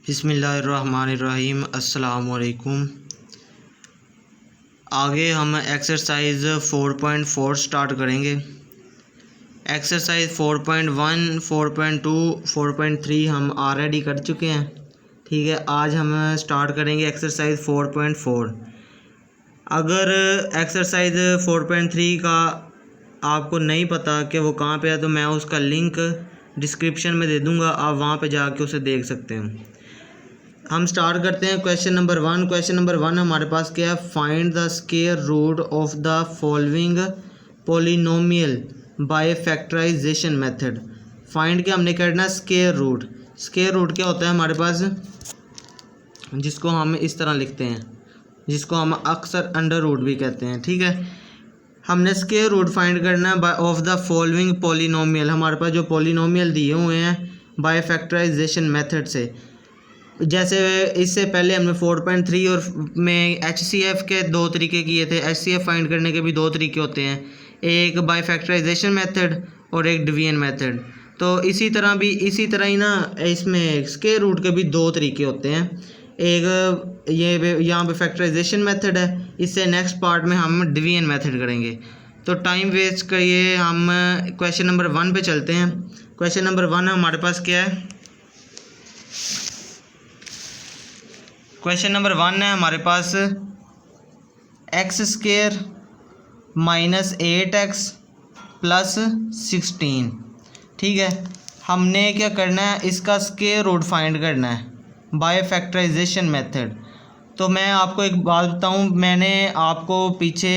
बिस्मिल्लाहिर्रहमानिर्रहीम अस्सलाम वालेकुम। आगे हम एक्सरसाइज 4.4 स्टार्ट करेंगे। एक्सरसाइज 4.1, 4.2, 4.3 हम ऑलरेडी कर चुके हैं। ठीक है, आज हम स्टार्ट करेंगे एक्सरसाइज 4.4। अगर एक्सरसाइज 4.3 का आपको नहीं पता कि वो कहाँ पे है तो मैं उसका लिंक डिस्क्रिप्शन में दे दूँगा, आप वहाँ पे जाके उसे देख सकते हैं। हम स्टार्ट करते हैं क्वेश्चन नंबर 1। क्वेश्चन नंबर 1 हमारे पास क्या है? Find the square root of the following polynomial by factorization method. Find क्या हमने करना है? Square root. स्क्वायर रूट क्या होता है हमारे पास? जिसको हम इस तरह लिखते हैं, जिसको हम अक्सर अंडर रूट भी कहते हैं। ठीक है, हमने स्क्वायर रूट फाइंड करना है by of the following polynomial. हमारे पास जो पॉलिनोमियल दिए हुए हैं बाय फैक्टराइजेशन मेथड से, जैसे इससे पहले हमने 4.3 और में HCF के दो तरीके किए थे। HCF फाइंड करने के भी दो तरीके होते हैं, एक बाय फैक्टराइजेशन मेथड और एक डिवीजन मेथड। तो इसी तरह ही ना इसमें स्क्वायर रूट के भी दो तरीके होते हैं। एक ये यहाँ पे फैक्टराइजेशन मेथड है, इससे नेक्स्ट पार्ट में हम डिवीजन मेथड करेंगे। तो टाइम वेस्ट करिए, हम क्वेश्चन नंबर 1 पे चलते हैं। क्वेश्चन नंबर 1 हमारे पास क्या है? क्वेश्चन नंबर 1 है हमारे पास x² माइनस 8x प्लस 16। ठीक है, हमने क्या करना है? इसका स्क्वायर रूट फाइंड करना है बाय फैक्टराइजेशन मेथड। तो मैं आपको एक बात बताऊं, मैंने आपको पीछे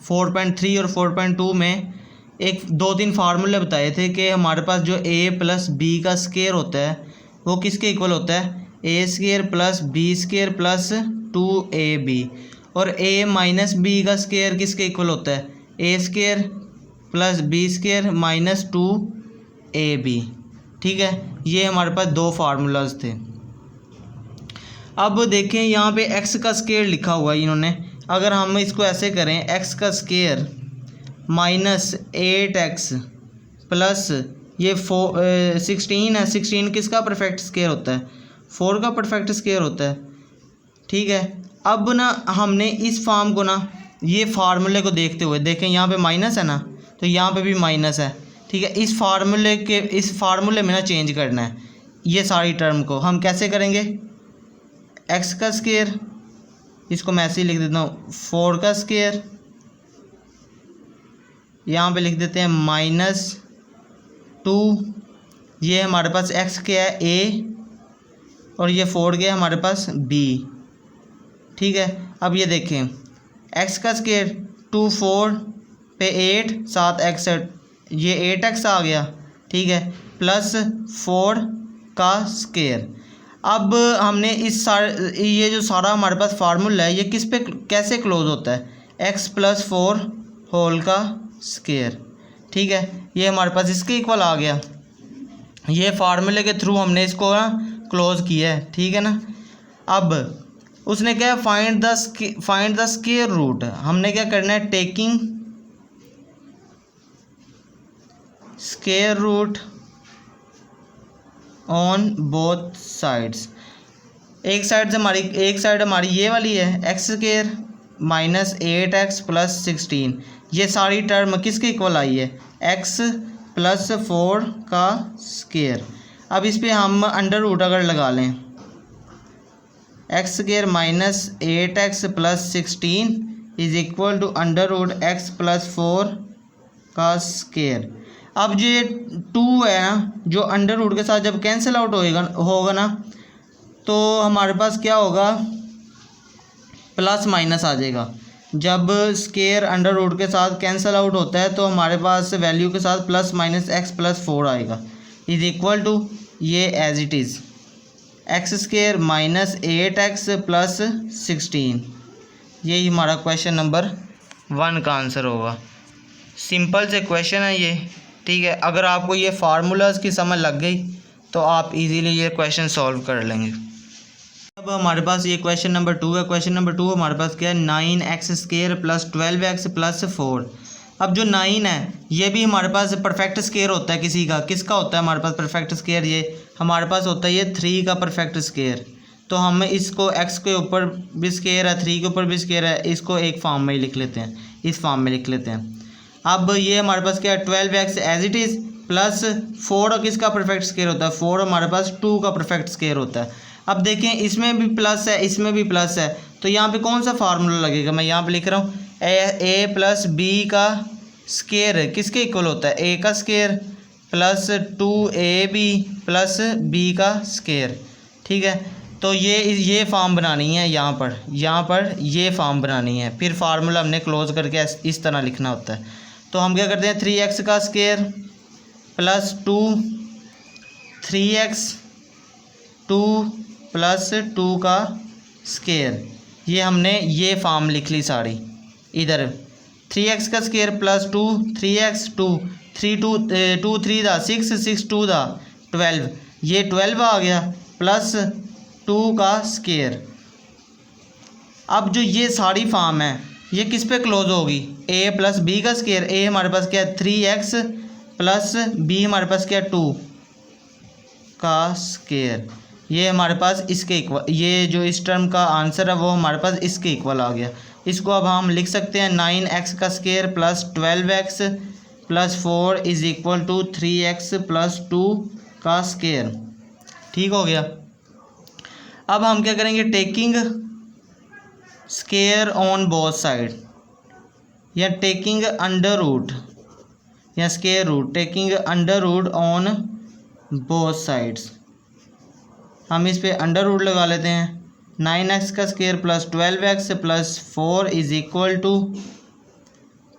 4.3 और 4.2 में एक 2-3 फार्मूले बताए थे कि हमारे पास जो a प्लस बी का स्क्वायर होता है वो किसके इक्वल होता है? a² plus b² plus 2ab। और a माइनस बी का स्क्वायर किसके इक्वल होता है? a² plus b² minus 2ab। ठीक है, ये हमारे पास दो फार्मूलाज थे। अब देखें यहाँ पे x का स्क्वायर लिखा हुआ है इन्होंने। अगर हम इसको ऐसे करें, x का स्क्वायर माइनस 8x प्लस ये 16 है। 16 किसका परफेक्ट स्क्वायर होता है? 4 का परफेक्ट स्क्वायर होता है। ठीक है, अब ना हमने इस फॉर्म को ना, ये फार्मूले को देखते हुए, देखें यहाँ पे माइनस है ना, तो यहाँ पे भी माइनस है। ठीक है, इस फार्मूले में ना चेंज करना है ये सारी टर्म को। हम कैसे करेंगे? x का स्क्वायर, इसको मैं ऐसे ही लिख देता हूँ, 4 का स्क्वायर, यहाँ पे लिख देते हैं माइनस 2। ये हमारे पास x क्या है? a, और ये 4 गया हमारे पास b। ठीक है, अब ये देखें x का स्क्वायर 2 4 पे 8 7 x, ये 8x आ गया। ठीक है, प्लस 4 का स्क्वायर। अब हमने ये जो सारा हमारे पास फार्मूला है ये किस पे कैसे क्लोज होता है? x प्लस 4 होल का स्क्वायर। ठीक है, ये हमारे पास इसके इक्वल आ गया। ये फार्मूले के थ्रू हमने इसको ना क्लोज किया है। ठीक है ना, अब उसने क्या है? Find the square root. हमने क्या करना है? Taking square root on both sides. एक साइड हमारी ये वाली है x² माइनस 8x प्लस 16। ये सारी टर्म किसके इक्वल आई है? x प्लस 4 का स्क्वायर। अब इस पर हम अंडर रूट अगर लगा लें, x² minus 8x plus 16 is equal to under root x plus 4 का स्क्वायर। अब जो ये 2 है ना, जो अंडर रूट के साथ जब कैंसिल आउट होगा ना, तो हमारे पास क्या होगा? प्लस माइनस आ जाएगा। जब स्क्वायर अंडर रूट के साथ कैंसिल आउट होता है तो हमारे पास वैल्यू के साथ प्लस माइनस x प्लस 4 आएगा, इज इक्वल टू ये as it is x² minus 8x plus 16। यही हमारा क्वेश्चन नंबर 1 का आंसर होगा। सिंपल से क्वेश्चन है ये। ठीक है, अगर आपको ये फार्मूलाज की समझ लग गई तो आप इजीली ये क्वेश्चन सॉल्व कर लेंगे। अब हमारे पास ये क्वेश्चन नंबर 2 है। क्वेश्चन नंबर 2 हमारे पास क्या है? 9x² plus 12x plus 4। अब जो 9 है ये भी हमारे पास परफेक्ट स्क्वायर होता है किसी का, किसका होता है हमारे पास परफेक्ट स्क्वायर, ये हमारे पास होता है ये 3 का परफेक्ट स्क्वायर। तो हम इसको x के ऊपर भी स्क्वायर है, 3 के ऊपर भी स्क्वायर है, इसको एक फॉर्म में ही लिख लेते हैं, इस फॉर्म में लिख लेते हैं। अब ये हमारे पास क्या है 12x as it is plus 4 किसका परफेक्ट स्क्वायर होता है, 4 हमारे पास 2 का परफेक्ट स्क्वायर होता है। अब देखें इसमें भी प्लस है, इसमें भी प्लस है, तो यहाँ पे कौन सा फार्मूला लगेगा, मैं यहाँ पे लिख रहा हूँ a प्लस बी का स्क्वायर किसके इक्वल होता है, a का square plus 2ab plus b का स्क्वायर। ठीक है, तो ये फॉर्म बनानी है, यहाँ पर ये फॉर्म बनानी है, फिर फार्मूला हमने क्लोज करके इस तरह लिखना होता है। तो हम क्या करते हैं 3x का स्क्वायर प्लस 2 3x 2 प्लस 2 का स्क्वायर, ये हमने ये फॉर्म लिख ली सारी। इधर 3x का स्क्वायर प्लस 2 3x 2 3 2 2 3 दा 6 6 2 दा 12, ये 12 आ गया प्लस 2 का स्क्वायर। अब जो ये सारी फॉर्म है ये किस पे क्लोज होगी, a प्लस बी का स्क्वायर, a हमारे पास क्या है 3x प्लस b हमारे पास क्या है 2 का स्क्वायर, ये हमारे पास इसके इक्वल, ये जो इस टर्म का आंसर है वो हमारे पास इसके इक्वल आ गया। इसको अब हम लिख सकते हैं 9x का square plus 12x plus 4 is equal to 3x plus 2 का स्क्वायर। ठीक हो गया। अब हम क्या करेंगे taking square on both side या टेकिंग अंडर रूट या square root, taking under root on both sides, हम इस पे अंडर रूट लगा लेते हैं। 9x का square plus 12x plus 4 is equal to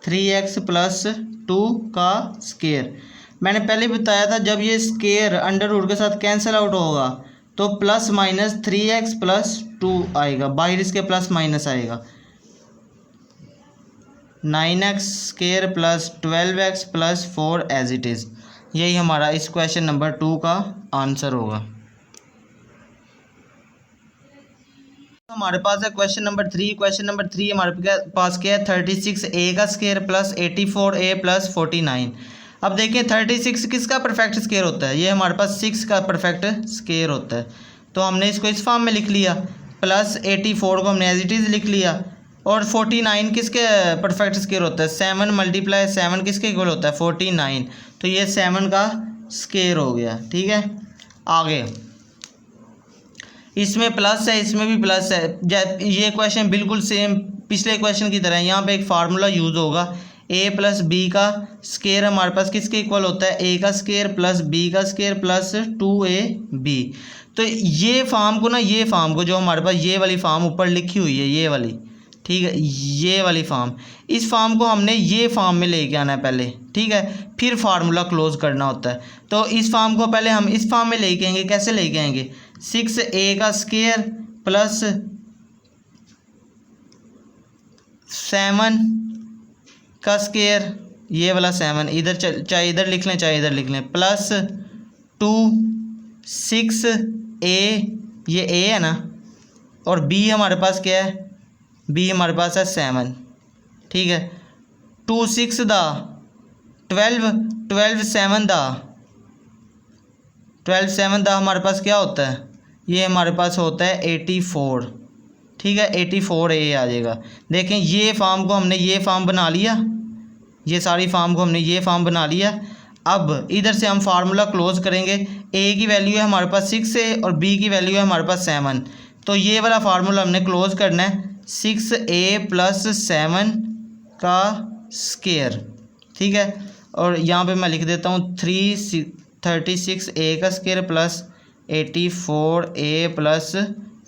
3x plus 2 का स्क्वायर। मैंने पहले बताया था जब ये स्क्वायर अंडर रूट के साथ कैंसिल आउट होगा तो प्लस माइनस 3x प्लस 2 आएगा, बाहर इसके प्लस माइनस आएगा। 9x square plus 12x plus 4 as it is, यही हमारा इस क्वेश्चन नंबर 2 का आंसर होगा। हमारे पास है क्वेश्चन नंबर 3। क्वेश्चन नंबर 3 हमारे पास क्या है 36a का स्क्वायर प्लस 84a प्लस 49। अब देखिए 36 किसका परफेक्ट स्क्वायर होता है, ये हमारे पास 6 का परफेक्ट स्क्वायर होता है। तो हमने इसको इस फॉर्म में लिख लिया, प्लस 84 को हमने एज इट इज़ लिख लिया, और 49 किसके परफेक्ट स्क्वायर होता है, 7 मल्टीप्लाई 7 किसके इक्वल होता है 49, तो ये 7 का स्क्वायर हो गया। ठीक है, आगे इसमें प्लस है, इसमें भी प्लस है, ये क्वेश्चन बिल्कुल सेम पिछले क्वेश्चन की तरह है। यहाँ पे एक फार्मूला यूज़ होगा, a प्लस बी का स्क्वायर हमारे पास किसके इक्वल होता है, a का स्क्वायर प्लस b का स्क्वायर प्लस 2ab। तो ये फॉर्म को ना, ये फॉर्म को जो हमारे पास ये वाली फॉर्म ऊपर लिखी हुई है ये वाली, ठीक है, ये वाली फॉर्म, इस फॉर्म को हमने ये फॉर्म में लेके आना है पहले। ठीक है, फिर फार्मूला क्लोज करना होता है। तो इस फॉर्म को पहले हम इस फॉर्म में लेके आएंगे, कैसे लेके आएंगे 6a का स्क्वायर प्लस 7 का स्क्वायर, ये वाला 7 इधर चाहे इधर लिख लें चाहे इधर लिख लें, प्लस 2 6a, ये a है ना, और b हमारे पास क्या है, b हमारे पास है 7। ठीक है, 2 6 दा 12 12 7 दा 12 7 दा हमारे पास क्या होता है, ये हमारे पास होता है 84। ठीक है, 84a आ जाएगा। देखें ये फॉर्म को हमने ये फॉर्म बना लिया, ये सारी फॉर्म को हमने ये फॉर्म बना लिया। अब इधर से हम फार्मूला क्लोज करेंगे, a की वैल्यू है हमारे पास 6 है और b की वैल्यू है हमारे पास 7, तो ये वाला फार्मूला हमने क्लोज करना है 6a प्लस 7 का स्क्वायर। ठीक है, और यहाँ पे मैं लिख देता हूँ 36a का स्क्वायर प्लस 84a प्लस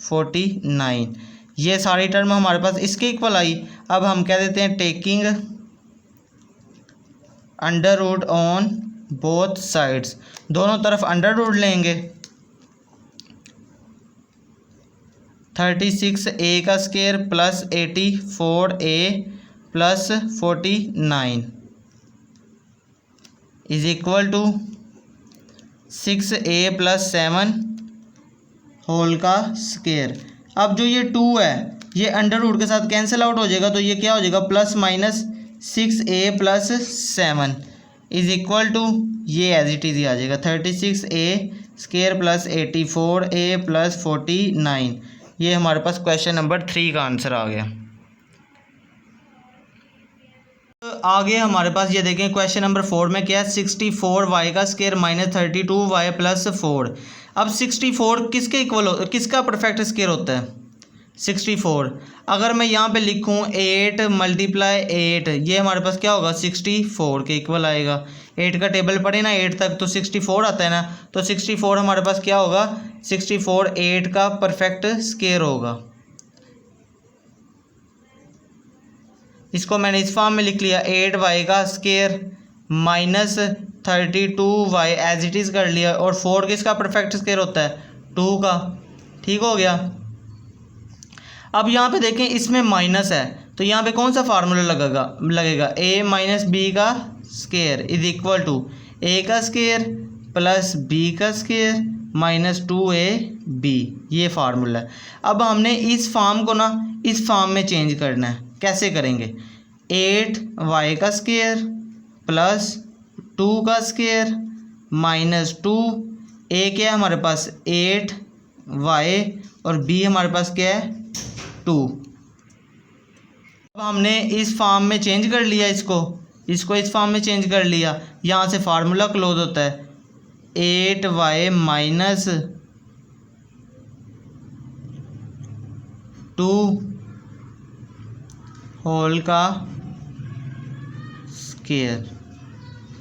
49, ये सारी टर्म हमारे पास इसके इक्वल आई। अब हम कह देते हैं taking under root on both sides, दोनों तरफ अंडर रूट लेंगे। 36a का square plus 84a plus 49 is equal to 6a plus 7 whole का स्क्वायर। अब जो ये 2 है ये अंडर रूट के साथ कैंसिल आउट हो जाएगा, तो ये क्या हो जाएगा plus minus 6a+7 is equal to, ये एज इट इज़ ही आ जाएगा 36a² प्लस 84a प्लस 49। ये हमारे पास क्वेश्चन नंबर 3 का आंसर आ गया। आगे हमारे पास ये देखें क्वेश्चन नंबर 4 में क्या है, 64y² माइनस 32y प्लस 4। अब 64 किसके इक्वल किसका परफेक्ट स्क्वायर होता है 64। अगर मैं यहाँ पे लिखूँ 8 मल्टीप्लाई 8, ये हमारे पास क्या होगा 64 के इक्वल आएगा। 8 का टेबल पढ़े ना 8 तक तो 64 आता है ना, तो 64 हमारे पास क्या होगा 64 8 का परफेक्ट स्क्वायर होगा। इसको मैंने इस फॉर्म में लिख लिया 8y² minus 32y as it is कर लिया, और 4 किसका परफेक्ट स्क्वायर होता है 2 का। ठीक हो गया। अब यहाँ पे देखें इसमें माइनस है तो यहाँ पे कौन सा फार्मूला लगेगा a माइनस बी का square is equal to a का स्क्वायर प्लस b का स्क्वायर माइनस 2ab, ये फार्मूला है। अब हमने इस फॉर्म को ना इस फॉर्म में चेंज करना है। कैसे करेंगे, 8y का स्क्वायर प्लस 2 का स्क्वायर माइनस 2, a क्या है हमारे पास 8y और b हमारे पास क्या है 2। अब हमने इस फॉर्म में चेंज कर लिया, इसको इस फॉर्म में चेंज कर लिया। यहाँ से फार्मूला क्लोज होता है 8y माइनस 2 होल का स्क्वायर।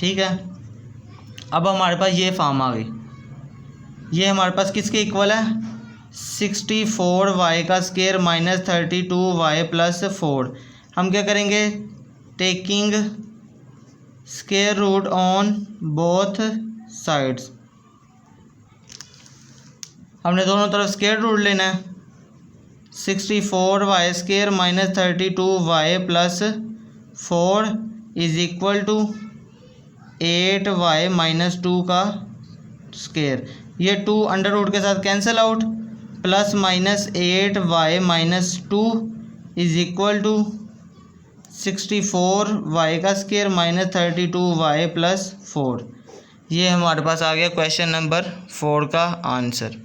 ठीक है। अब हमारे पास ये फॉर्म आ गई, ये हमारे पास किसके इक्वल है 64y² माइनस 32y प्लस 4। हम क्या करेंगे, taking square root on both sides, हमने दोनों तरफ स्क्वायर रूट लेना है। 64y² minus 32y plus 4 is equal to 8y minus 2 का स्क्वायर। ये 2 अंडर रूट के साथ cancel out, plus minus 8y minus 2 is equal to 64y² minus 32y plus 4। ये हमारे पास आ गया क्वेश्चन नंबर 4 का आंसर।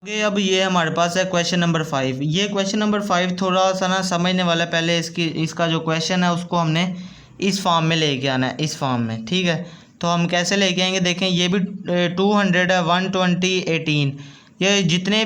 आगे अब ये हमारे पास है क्वेश्चन नंबर 5। ये क्वेश्चन नंबर 5 थोड़ा सा ना समझने वाला है। पहले इसका जो क्वेश्चन है उसको हमने इस फॉर्म में लेके आना है, इस फॉर्म में। ठीक है, तो हम कैसे लेके आएंगे, देखें ये भी 200 है, 120, 18, ये जितनी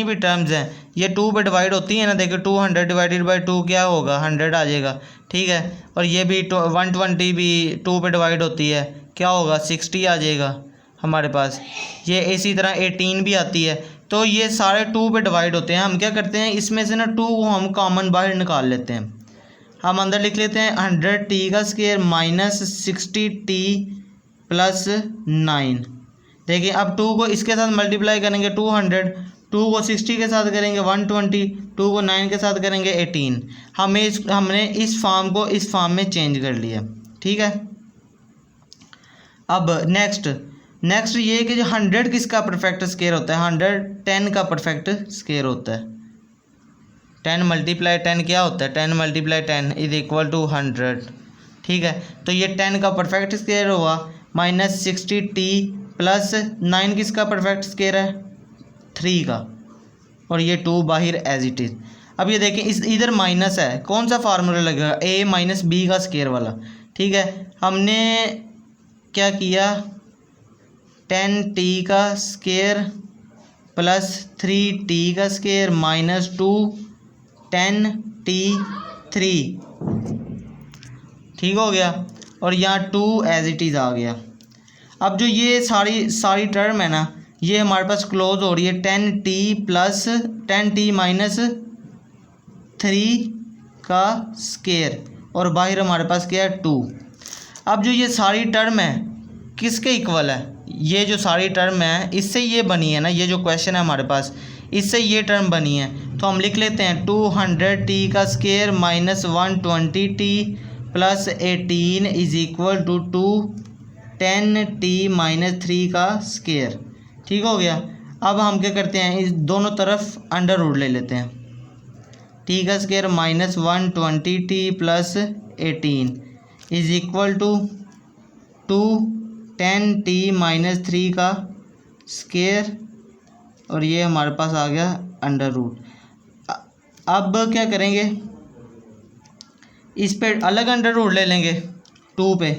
भी टर्म्स हैं ये 2 पे डिवाइड होती है ना। देखिए 200 डिवाइडेड बाई 2 क्या होगा 100 आ जाएगा। ठीक है, और ये भी 120 भी 2 पे डिवाइड होती है, क्या होगा 60 आ जाएगा हमारे पास। ये इसी तरह 18 भी आती है। तो ये सारे 2 पे डिवाइड होते हैं। हम क्या करते हैं, इसमें से ना 2 को हम कॉमन बाहर निकाल लेते हैं। हम अंदर लिख लेते हैं 100t का स्क्वायर माइनस 60t प्लस 9। देखिए अब 2 को इसके साथ मल्टीप्लाई करेंगे 200, 2 को 60 के साथ करेंगे 120, 2 को 9 के साथ करेंगे 18। हमने इस फॉर्म को इस फॉर्म में चेंज कर लिया। ठीक है, अब नेक्स्ट ये कि जो 100 किसका परफेक्ट स्क्वायर होता है 110 का परफेक्ट स्क्वायर होता है। 10 मल्टीप्लाई 10 क्या होता है 10 मल्टीप्लाई 10 इज इक्वल टू 100। ठीक है, तो ये 10 का परफेक्ट स्क्वायर हुआ माइनस 60t प्लस 9 किसका परफेक्ट स्क्वायर है 3 का, और ये 2 बाहर एज इट इज़। अब ये देखें इधर माइनस है, कौन सा फार्मूला लगेगा a माइनस बी का स्क्वायर वाला। ठीक है, हमने क्या किया 10t का स्क्वायर प्लस 3t का स्क्वायर माइनस 2 10t3। ठीक हो गया, और यहाँ 2 एज इट इज़ आ गया। अब जो ये सारी टर्म है ना ये हमारे पास क्लोज हो रही है 10t माइनस 3 का स्क्वायर, और बाहर हमारे पास क्या है 2। अब जो ये सारी टर्म है किसके इक्वल है, ये जो सारी टर्म है इससे ये बनी है ना, ये जो क्वेश्चन है हमारे पास इससे ये टर्म बनी है। तो हम लिख लेते हैं 200t का square minus 120t plus 18 is equal to 210t minus 3 का स्क्वायर। ठीक हो गया। अब हम क्या करते हैं इस दोनों तरफ अंडर रूट ले लेते हैं। टी का square minus 120t plus 18 is equal to 10t minus 3 का स्केयर, और ये हमारे पास आ गया अंडर रूट। अब क्या करेंगे, इस पे अलग अंडर रूट ले लेंगे 2 पे,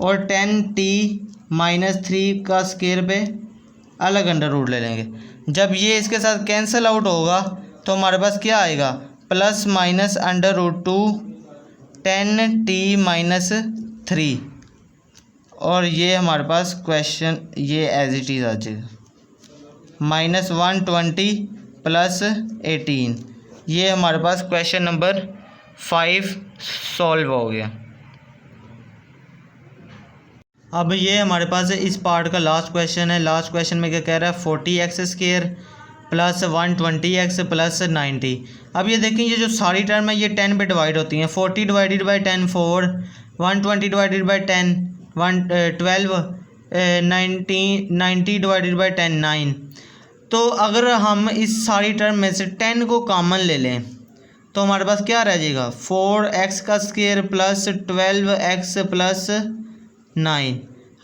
और 10t माइनस 3 का स्केयर पे अलग अंडर रूट ले लेंगे। जब ये इसके साथ कैंसिल आउट होगा तो हमारे पास क्या आएगा, plus minus under root 2 10t minus 3, और ये हमारे पास क्वेश्चन ये एज इट इज़ आ जाएगा माइनस 120 प्लस 18। ये हमारे पास क्वेश्चन नंबर 5 सॉल्व हो गया। अब ये हमारे पास इस पार्ट का लास्ट क्वेश्चन है। लास्ट क्वेश्चन में क्या कह रहा है, 40x square plus 120x plus 90। अब ये देखें, ये जो सारी टर्म है ये 10 पे डिवाइड होती हैं। 40 divided by 10 4, 120 divided by 10 12, 90 divided by 10 9। तो अगर हम इस सारी टर्म में से 10 को कॉमन ले लें तो हमारे पास क्या रह जाएगा, 4x का स्क्वायर प्लस 12x प्लस 9।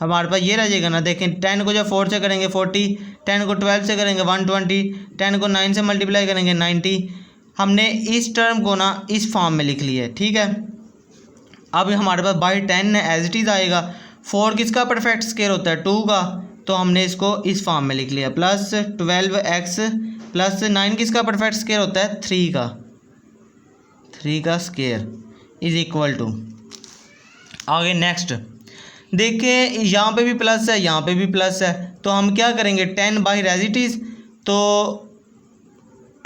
हमारे पास ये रह जाएगा ना। देखें, 10 को जब 4 से करेंगे 40, 10 को 12 से करेंगे 120, 10 को 9 से मल्टीप्लाई करेंगे 90। हमने इस टर्म को ना इस फॉर्म में लिख लिया है, ठीक है। अब हमारे पास बाई 10 एज इट इज़ आएगा। 4 किसका परफेक्ट स्क्वायर होता है, 2 का, तो हमने इसको इस फॉर्म में लिख लिया, प्लस 12x प्लस 9 किसका परफेक्ट स्क्वायर होता है, 3 का स्क्वायर इज इक्वल टू। आगे नेक्स्ट देखिए, यहाँ पे भी प्लस है, यहाँ पे भी प्लस है, तो हम क्या करेंगे, 10 बाई एज इट इज़, तो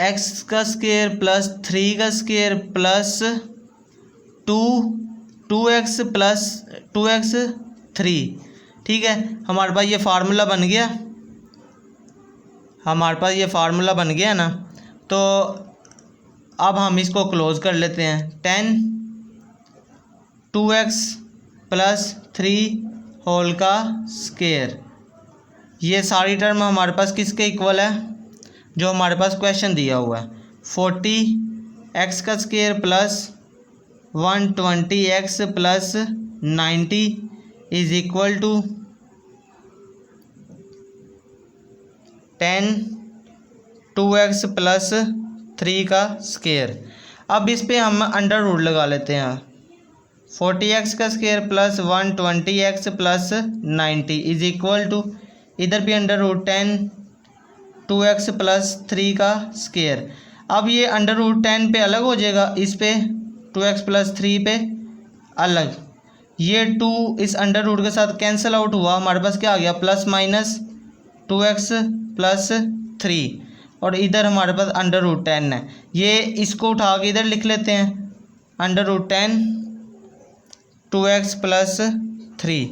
x का स्क्वायर प्लस 3 का square plus 2x plus 2x 3, ठीक है। हमारे पास ये फार्मूला बन गया, हमारे पास ये फार्मूला बन गया ना। तो अब हम इसको क्लोज कर लेते हैं। 10 2x प्लस 3 होल का स्क्वायर, ये सारी टर्म हमारे पास किसके इक्वल है, जो हमारे पास क्वेश्चन दिया हुआ है। 40x का square plus 120x plus 90 is equal to 10 2x plus 3 का स्क्वायर। अब इस पे हम अंडर रूट लगा लेते हैं। 40x का square plus 120x plus 90 is equal to, इधर भी अंडर रूट 10 2x प्लस 3 का स्क्वायर। अब ये अंडर रूट 10 पे अलग हो जाएगा, इस पे 2x प्लस 3 पे अलग। ये 2 इस अंडर रूट के साथ कैंसिल आउट हुआ, हमारे पास क्या आ गया, प्लस माइनस 2x प्लस 3, और इधर हमारे पास अंडर रूट 10 है। ये इसको उठा के इधर लिख लेते हैं, under root 10 2x plus 3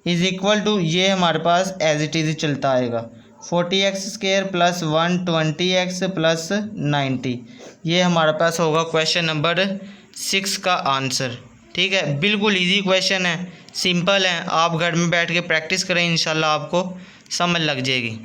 is equal to, ये हमारे पास एज इट इज़ चलता आएगा, 40x square plus 120x plus 90। ये हमारे पास होगा क्वेश्चन नंबर 6 का आंसर, ठीक है। बिल्कुल इजी क्वेश्चन है, सिंपल है। आप घर में बैठ के प्रैक्टिस करें, इंशाल्लाह आपको समझ लग जाएगी।